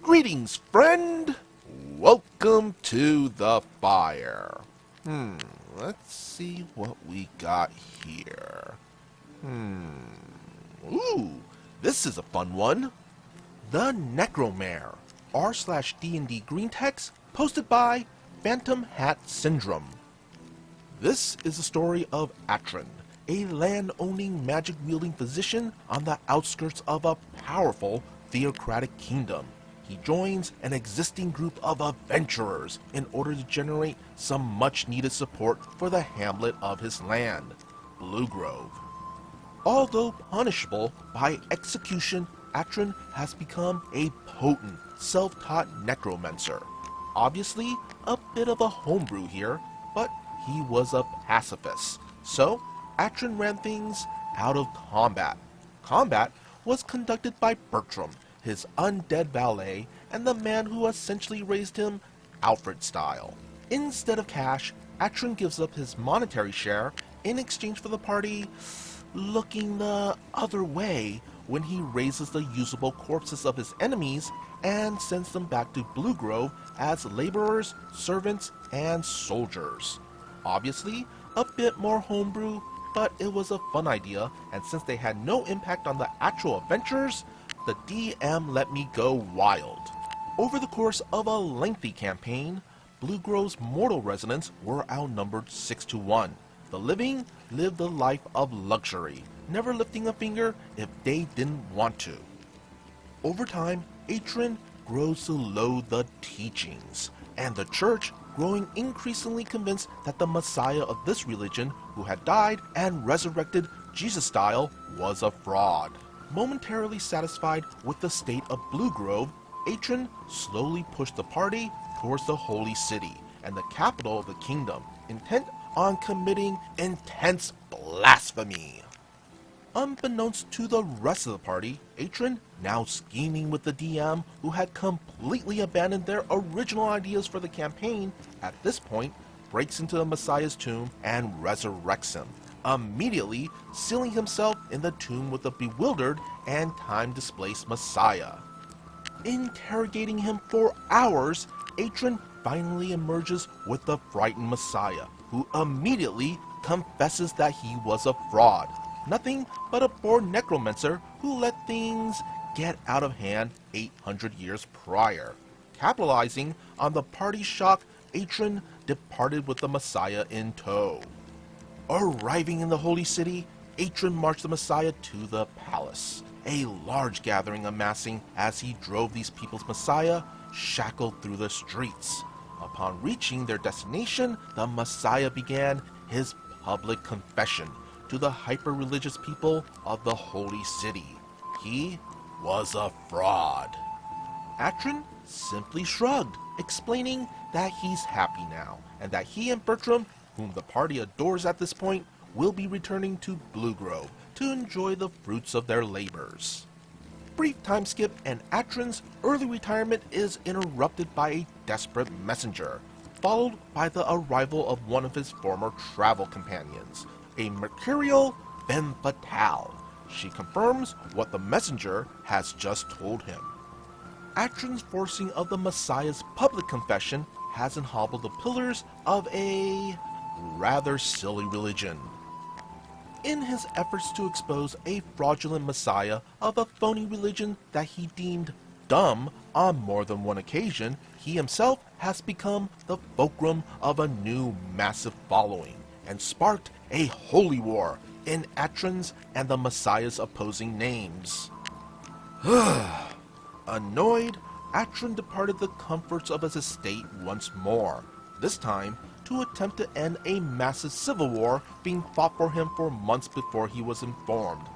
Greetings, friend! Welcome to the fire. Let's see what we got here. Ooh, this is a fun one. The NecroMayor, r/dndgreentext, posted by Phantom Hat Syndrome. This is the story of Atron, a land-owning, magic-wielding physician on the outskirts of a powerful theocratic kingdom. He joins an existing group of adventurers in order to generate some much-needed support for the hamlet of his land, Blue Grove. Although punishable by execution, Atron has become a potent, self-taught necromancer. Obviously, a bit of a homebrew here, but he was a pacifist. So, Atron ran things out of combat. Combat was conducted by Bertram, his undead valet, and the man who essentially raised him Alfred style. Instead of cash, Atron gives up his monetary share in exchange for the party looking the other way when he raises the usable corpses of his enemies and sends them back to Blue Grove as laborers, servants, and soldiers. Obviously, a bit more homebrew, but it was a fun idea, and since they had no impact on the actual adventures, the DM let me go wild. Over the course of a lengthy campaign, Blue Grove's mortal residents were outnumbered 6-1. The living lived a life of luxury, never lifting a finger if they didn't want to. Over time, Atron grows to loathe the teachings, and the church growing increasingly convinced that the Messiah of this religion, who had died and resurrected Jesus style, was a fraud. Momentarily satisfied with the state of Blue Grove, Atron slowly pushed the party towards the holy city and the capital of the kingdom, intent on committing intense blasphemy. Unbeknownst to the rest of the party, Atron, now scheming with the DM who had completely abandoned their original ideas for the campaign, at this point breaks into the Messiah's tomb and resurrects him, immediately sealing himself in the tomb with the bewildered and time-displaced Messiah. Interrogating him for hours, Atron finally emerges with the frightened Messiah, who immediately confesses that he was a fraud, nothing but a poor necromancer who let things get out of hand 800 years prior. Capitalizing on the party's shock, Atron departed with the Messiah in tow. Arriving in the holy city, Atron marched the Messiah to the palace, a large gathering amassing as he drove these people's Messiah shackled through the streets. Upon reaching their destination, the Messiah began his public confession to the hyper-religious people of the holy city. He was a fraud. Atron simply shrugged, explaining that he's happy now, and that he and Bertram, whom the party adores at this point, will be returning to Blue Grove to enjoy the fruits of their labors. Brief time skip, and Atron's early retirement is interrupted by a desperate messenger, followed by the arrival of one of his former travel companions, a mercurial femme fatale. She confirms what the messenger has just told him. Atron's forcing of the Messiah's public confession hasn't hobbled the pillars of a rather silly religion. In his efforts to expose a fraudulent Messiah of a phony religion that he deemed dumb on more than one occasion, he himself has become the fulcrum of a new massive following, and sparked a holy war in Atron's and the Messiah's opposing names. Annoyed, Atron departed the comforts of his estate once more, this time to attempt to end a massive civil war being fought for him for months before he was informed.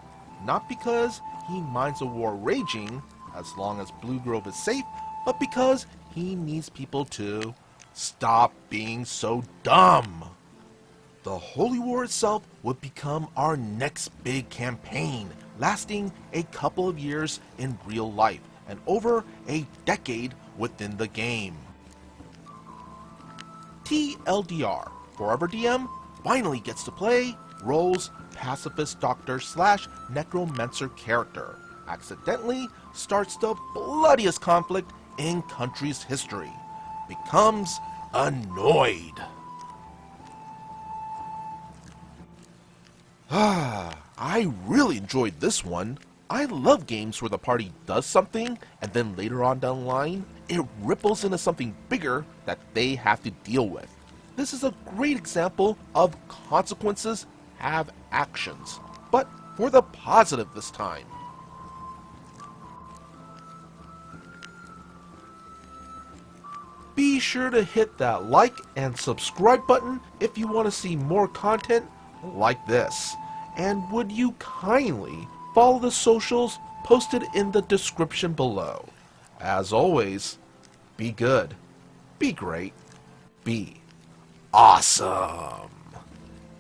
Not because he minds a war raging, as long as Blue Grove is safe, but because he needs people to stop being so dumb. The Holy War itself would become our next big campaign, lasting a couple of years in real life and over a decade within the game. TLDR, Forever DM finally gets to play Roll's pacifist doctor / necromancer character, accidentally starts the bloodiest conflict in country's history becomes annoyed. I really enjoyed this one. I love games where the party does something and then later on down the line, it ripples into something bigger that they have to deal with. This is a great example of consequences have actions, but for the positive this time. Be sure to hit that like and subscribe button if you want to see more content like this. And would you kindly follow the socials posted in the description below. As always, be good, be great, be awesome.